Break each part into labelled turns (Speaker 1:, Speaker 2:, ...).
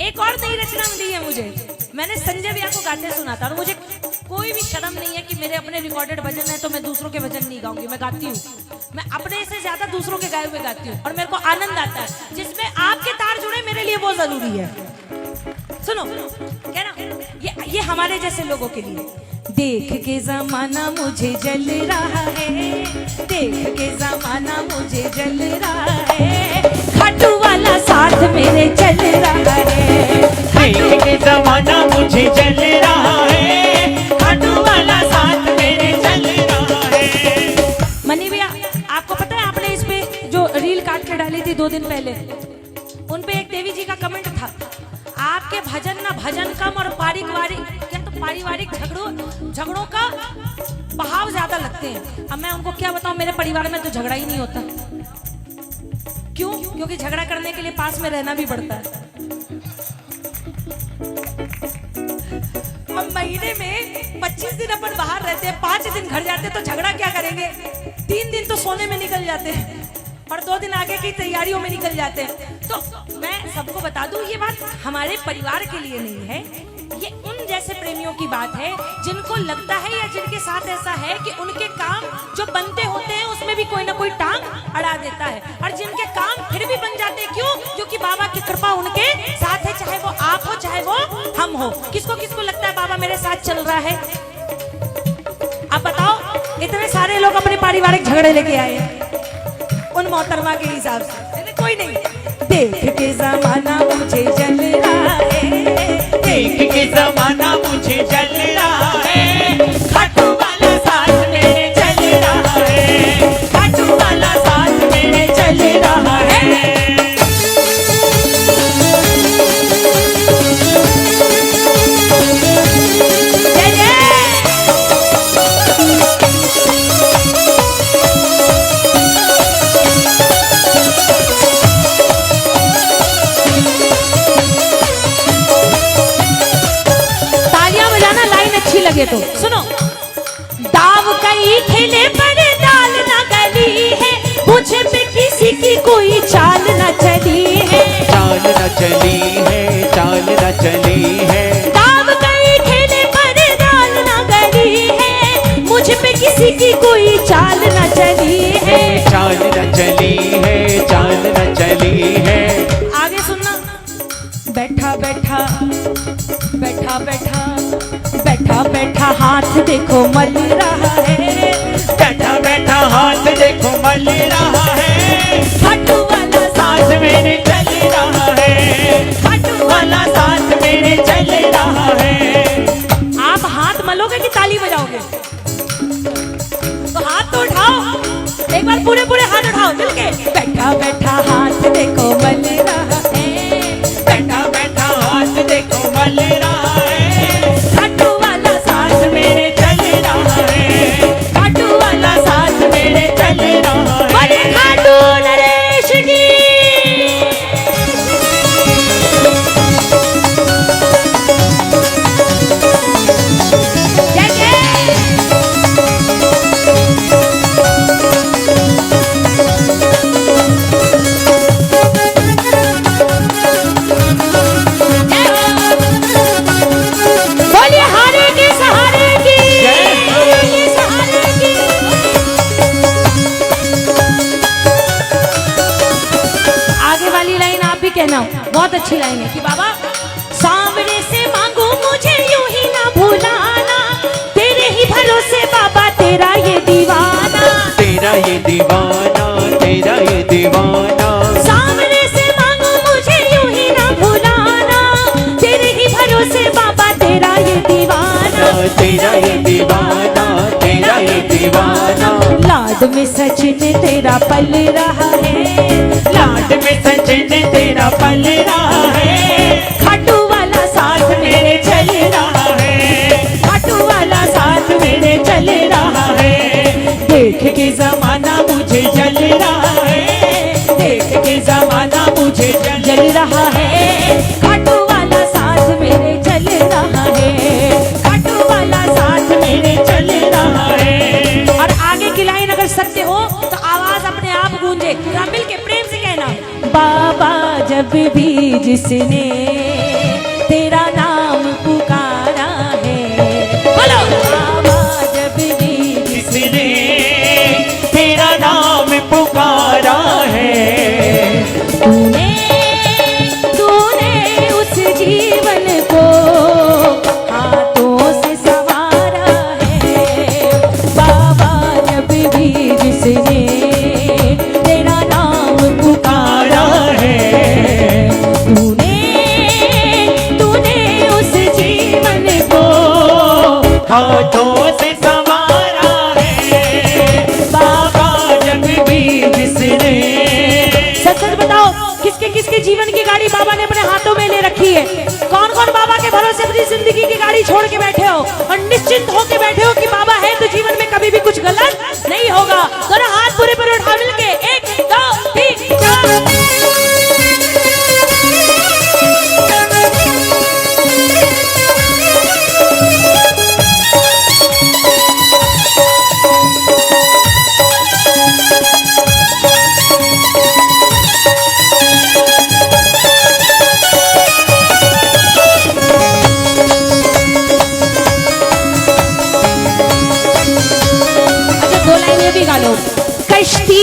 Speaker 1: एक और नई रचना मिली है मुझे, मैंने संजय भैया को गाते सुना था और मुझे कोई भी शर्म नहीं है कि मेरे अपने रिकॉर्डेड भजन है तो मैं दूसरों के भजन नहीं गाऊंगी, मैं गाती हूँ। मैं अपने से ज्यादा दूसरों के गाए हुए गाती हूँ और मेरे को आनंद आता है। जिसमें आपके तार जुड़े मेरे लिए बहुत जरूरी है। सुनो क्या ना, ये हमारे जैसे लोगों के लिए। देख के जमाना मुझे जल रहा है, देख के जमाना मुझे जल रहा है, खाटू वाला साथ मेरे चल रहा है।
Speaker 2: देख के जमाना मुझे जल रहा है, खाटू वाला साथ मेरे चल रहा है।
Speaker 1: मनी भैया आपको पता है, आपने इस पे जो रील काट के डाली थी 2 दिन पहले, उन पे एक देवी जी का कमेंट था, आपके भजन ना भजन कम और पारिवारिक झगड़ों का बहाव ज्यादा लगते हैं। अब मैं उनको क्या बताऊं, मेरे परिवार में तो झगड़ा ही नहीं होता। क्यों? क्योंकि झगड़ा करने के लिए पास में रहना भी पड़ता है। अब महीने में 25 दिन अपन बाहर रहते हैं, 5 दिन घर जाते हैं, तो झगड़ा क्या करेंगे? 3 दिन तो सोने में निकल जाते हैं और 2 दिन आगे की तैयारियों में निकल जाते हैं। तो मैं सबको बता दूं, ये बात हमारे परिवार के लिए नहीं है, ये उन जैसे प्रेमियों की बात है जिनको लगता है या जिनके साथ ऐसा है कि उनके काम जो बनते होते हैं उसमें भी कोई ना कोई टांग अड़ा देता है, और जिनके काम फिर भी बन जाते हैं। क्यों? क्योंकि बाबा की कृपा उनके साथ है, चाहे वो आप हो चाहे वो हम हो। किसको किसको लगता है बाबा मेरे साथ चल रहा है? आप बताओ, इतने सारे लोग अपने पारिवारिक झगड़े लेके आए उन मोहतरमा के हिसाब से, कोई नहीं। देख के जमाना मुझे जल रहा है,
Speaker 2: देख के जमाना मुझे जल रहा है, खाटू वाला साथ मेरे चल रहा है, खाटू वाला साथ मेरे चल रहा है।
Speaker 1: लगे तो सुनो। दाव कई खेले पर दाल न गली है, मुझे पे किसी की कोई चाल न चली है,
Speaker 2: चाल न चली है, चाल न चली है।
Speaker 1: दाव कई खेले पर दाल न गली है, मुझे पे किसी की कोई चाल न चली है,
Speaker 2: चाल न चली है, चाल न चली है।
Speaker 1: आगे सुनना। बैठा बैठा बैठा बैठा बैठा बैठा हाथ देखो मल रहा है,
Speaker 2: बैठा बैठा हाथ देखो मल रहा है, खाटू वाला साथ मेरे चल रहा है, खाटू वाला साथ मेरे चल रहा है।
Speaker 1: आप हाथ मलोगे कि ताली बजाओगे? तो हाथ तो उठाओ, एक बार पूरे पूरे हाथ उठाओ मिलके। बैठा बैठा हाथ देखो मल रहा है,
Speaker 2: बैठा बैठा हाथ देखो मल रहा है,
Speaker 1: खाटू वाला साथ
Speaker 2: मेरे चल रहा है, खाटू वाला साथ मेरे चल रहा है।
Speaker 1: बड़े खाटू नरेश की जय जय। बोलिए हारे के सहारे की, हारे के सहारे की। आगे वाली लाइन आप भी कहना, बहुत अच्छी लाइन है कि बाबा सामने से मांगू मुझे यूं ही ना भुलाना, तेरे ही भरोसे बाबा तेरा ये दीवाना,
Speaker 2: तेरा ये दीवाना, तेरा ये दीवाना।
Speaker 1: सामने से मांगू मुझे यूं ही ना भुलाना, तेरे ही भरोसे बाबा तेरा ये दीवाना,
Speaker 2: तेरा ये दीवाना, तेरा ये दीवाना।
Speaker 1: लाड में सचिन तेरा पल रहा है,
Speaker 2: लाड में सचिन तेरा पल रहा है,
Speaker 1: खाटू वाला साथ मेरे चल रहा है,
Speaker 2: खाटू वाला साथ मेरे चल रहा है। देख के जमाना मुझे जल रहा है, देख के जमाना मुझे
Speaker 1: जल रहा है, खाटू वाला साथ मेरे चल रहा है,
Speaker 2: खाटू वाला साथ मेरे चल रहा है।
Speaker 1: और आगे की लाइन अगर सत्य हो तो आवाज अपने आप गूंजे, मिल के प्रेम से कहना। बाबा जब भी जिसने तेरा नाम पुकारा है। बोलो बाबा जब भी
Speaker 2: जिसने तेरा नाम पुकारा है,
Speaker 1: तूने तूने उस जीवन को हाथों से संवारा है। बाबा जब भी जिसने तेरा नाम पुकारा है, तूने तूने उस जीवन को
Speaker 2: हाथों से संवारा है। बाबा जब भी जिसने,
Speaker 1: सच सच बताओ किसके किसके जीवन की गाड़ी बाबा ने अपने हाथों में ले रखी है? कौन कौन बाबा के भरोसे अपनी जिंदगी की गाड़ी छोड़ के बैठे हो और निश्चिंत होके बैठे हो कि बाबा है तो जीवन में कभी भी कुछ गलत नहीं होगा? दोनों हाथ पूरे पूरे उठा मिलके 1 2 3 4। कश्ती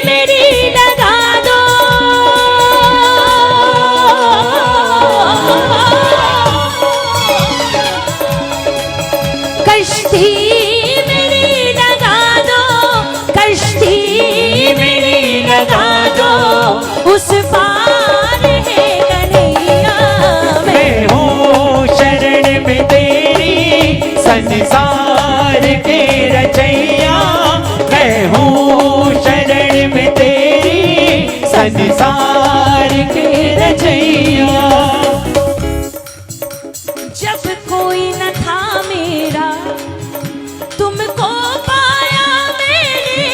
Speaker 1: मेरी लगा दो, कश्ती मेरी लगा दो, कश्ती मेरी लगा दो, उस पार है कन्हैया।
Speaker 2: मैं हूँ शरण में तेरी संसार के रचैया, मैं हूँ शरण में तेरी संसार के रचैया।
Speaker 1: जब कोई न था मेरा तुमको पाया मैंने,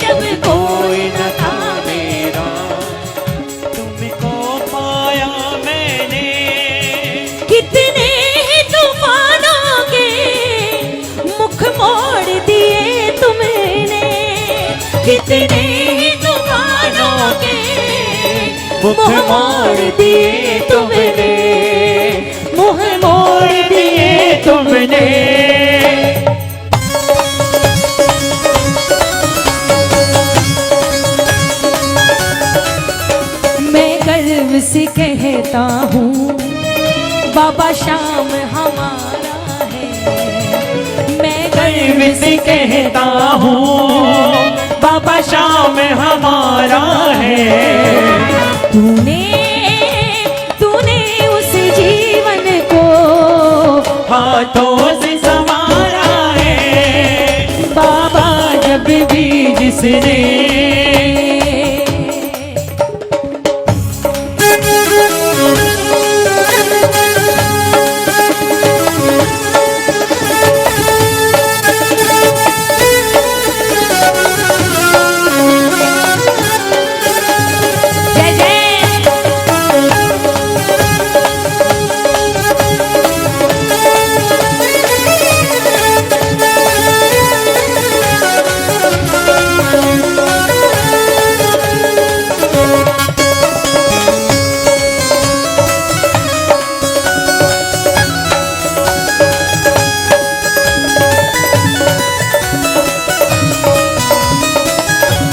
Speaker 1: जब कोई न था
Speaker 2: मेरा तुमको पाया मैंने,
Speaker 1: कितने ही तूफानों के मुख मोड़ दिए तुमने, कितने ही तूफानों के मुख मोड़ दिए तुमने, मुँह मोड़ दिए
Speaker 2: तुमने।
Speaker 1: मैं गर्व से कहता हूँ बाबा श्याम हमारा है। मैं
Speaker 2: गर्व से कहता हूँ बाबा श्याम हमारा है।
Speaker 1: तूने तूने उस जीवन को
Speaker 2: हाथों से संवारा है। बाबा जब भी जिसने,
Speaker 1: जय जय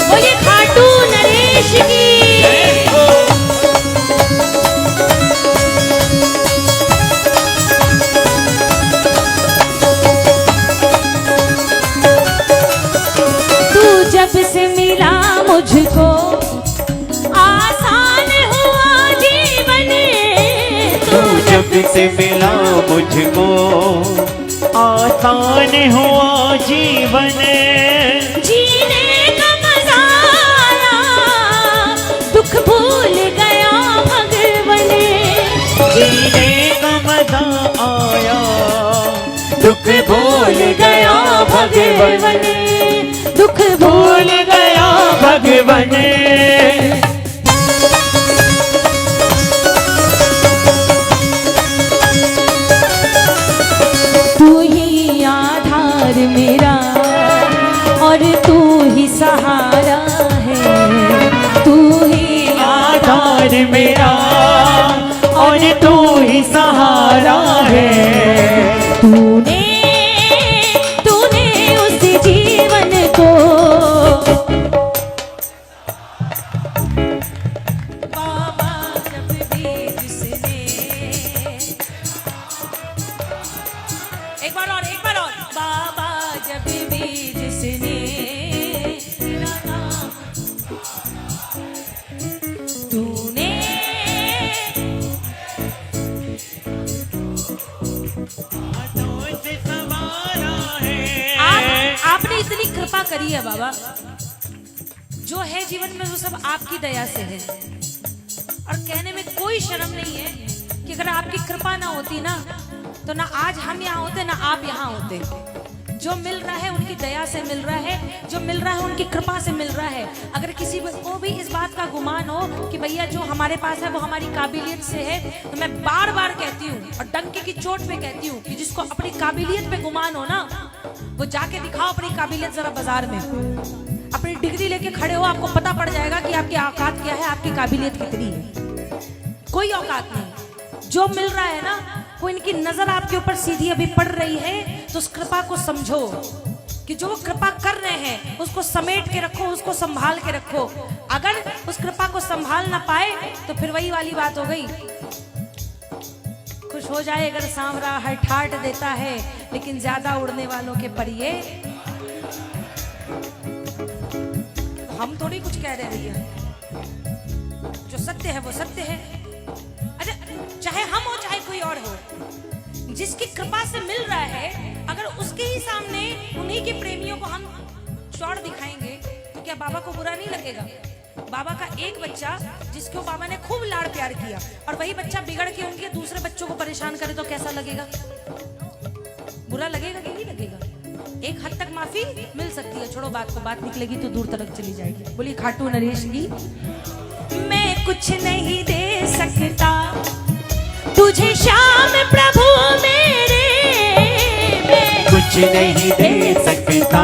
Speaker 1: बोलिए खाटू नरेश की। तू जब से मिला मुझको आसान हुआ जीवन,
Speaker 2: तू जब से मिला मुझको आसान हुआ जीवन,
Speaker 1: जीने का मजा आया, दुख भूल गया भगवन,
Speaker 2: जीने का मजा आया, दुख भूल गया भगवन,
Speaker 1: दुख
Speaker 2: भूल गया भगवन।
Speaker 1: तू ही आधार मेरा और तू ही सहारा है, तू ही
Speaker 2: आधार मेरा और तू संवारा है।
Speaker 1: तूने तूने उस जीवन को बाबा जब भी जिसने एक बार और बाबा जब भी जिसने तेरा नाम तूने
Speaker 2: हाथों से संवारा है।
Speaker 1: आपने इतनी कृपा करी है बाबा, जो है जीवन में वो सब आपकी दया से है। और कहने में कोई शर्म नहीं है कि अगर आपकी कृपा ना होती ना तो ना आज हम यहाँ होते ना आप यहाँ होते। जो मिल रहा है उनकी दया से मिल रहा है, जो मिल रहा है उनकी कृपा से मिल रहा है। अगर किसी को भी इस बात का गुमान हो कि भैया जो हमारे पास है वो हमारी काबिलियत से है, तो मैं बार बार कहती हूँ और डंके की चोट पे कहती हूँ कि जिसको अपनी काबिलियत पे गुमान हो ना, वो जाके दिखाओ अपनी काबिलियत जरा बाजार में। अपनी डिग्री लेके खड़े हो, आपको पता पड़ जाएगा कि आपकी औकात क्या है, आपकी काबिलियत कितनी है। कोई औकात नहीं। जो मिल रहा है ना, वो इनकी नजर आपके ऊपर सीधी अभी पड़ रही है, तो उस कृपा को समझो कि जो वो कृपा कर रहे हैं उसको समेट के रखो, उसको संभाल के रखो। अगर उस कृपा को संभाल ना पाए तो फिर वही वाली बात हो गई, खुश हो जाए अगर सांवरा हर ठाट देता है, लेकिन ज्यादा उड़ने वालों के परिये। हम थोड़ी कुछ कह रहे भैया, जो सत्य है वो सत्य है। अच्छा, चाहे हम हो चाहे कोई और हो, जिसकी कृपा से मिल रहा है, अगर उसके ही सामने उन्हीं के प्रेमियों को हम चौड़ दिखाएंगे तो क्या बाबा को बुरा नहीं लगेगा? बाबा का एक बच्चा जिसको बाबा ने खूब लाड़ प्यार किया और वही बच्चा बिगड़ के उनके दूसरे बच्चों को परेशान करे तो कैसा लगेगा? बुरा लगेगा कि नहीं लगेगा? एक हद तक माफी मिल सकती है, छोड़ो बात को, बात निकलेगी तो दूर तक चली जाएगी। बोलिए खाटू नरेश की। मैं कुछ नहीं दे सकता तुझे श्याम प्रभु मेरे, मैं
Speaker 2: कुछ नहीं दे सकता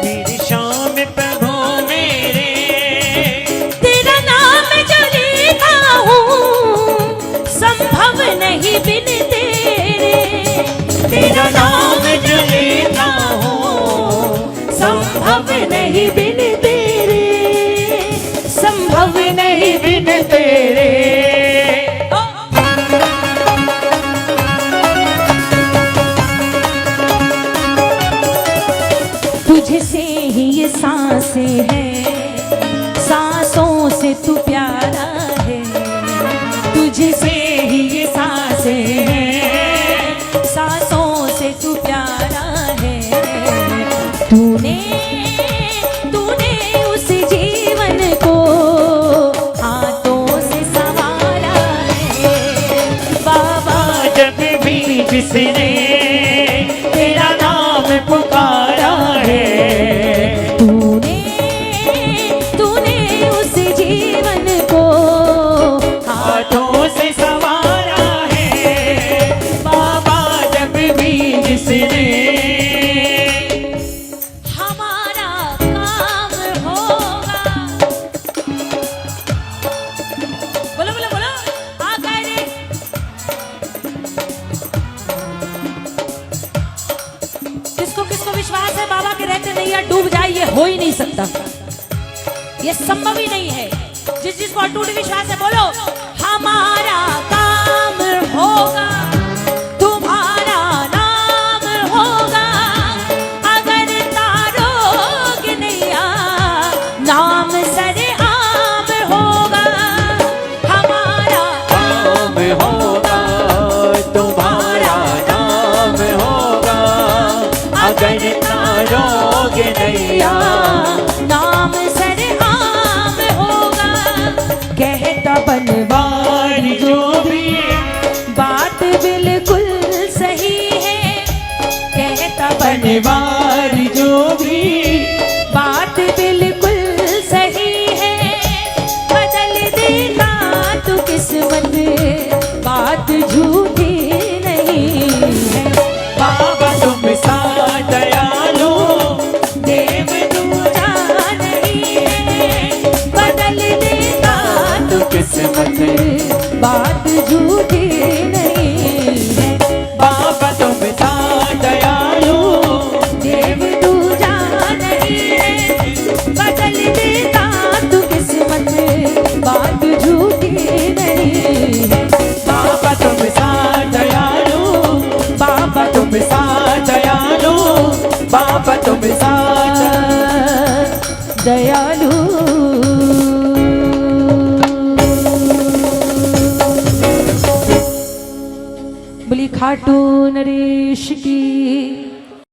Speaker 2: मेरे श्याम प्रभु मेरे।
Speaker 1: तेरा नाम जो लेता हूँ संभव नहीं बिन तेरे,
Speaker 2: तेरा नाम जो लेता हूँ
Speaker 1: संभव नहीं बिन तेरे, संभव
Speaker 2: नहीं बिन तेरे।
Speaker 1: तुझसे ही ये सांसें हैं, सांसों से तू प्यारा है। तुझसे ही ये सांसें हैं, सांसों से तू प्यारा है। तूने तूने उस जीवन को हाथों से संवारा है। बाबा
Speaker 2: जब भी जिसने तेरा नाम पुकारा है,
Speaker 1: तूने तूने उस जीवन को
Speaker 2: हाथों से संवारा है। बाबा जब भी जिसने
Speaker 1: हमारा काम होगा। बोलो बोलो बोलो, आ गए रे। किसको किसको विश्वास है बाबा के रहते नैया डूब जाए? ये हो ही नहीं सकता, ये संभव ही नहीं है। जिसको अटूट विश्वास है बोलो, हमारा काम होगा, तुम्हारा नाम होगा। अगर तारोगे नैया नाम सरे आम होगा। हमारा
Speaker 2: नाम होगा, तुम्हारा नाम होगा। अगर तारोगे नैया
Speaker 1: नाम सरे आम होगा। कहता बनवार
Speaker 2: जो भी
Speaker 1: बात बिल्कुल सही है। कहता
Speaker 2: बनवार जो भी
Speaker 1: बात बिल्कुल सही है। बदल देता तू किस्मत, बात झूठी नहीं है।
Speaker 2: बाबा तुम सा दयालु
Speaker 1: देव दूजा नहीं है। बदल देता तू किस्मत, बात झूठी नहीं
Speaker 2: सा दयालु, बाबा तुम सा
Speaker 1: दयालु। बोली खाटू नरेश की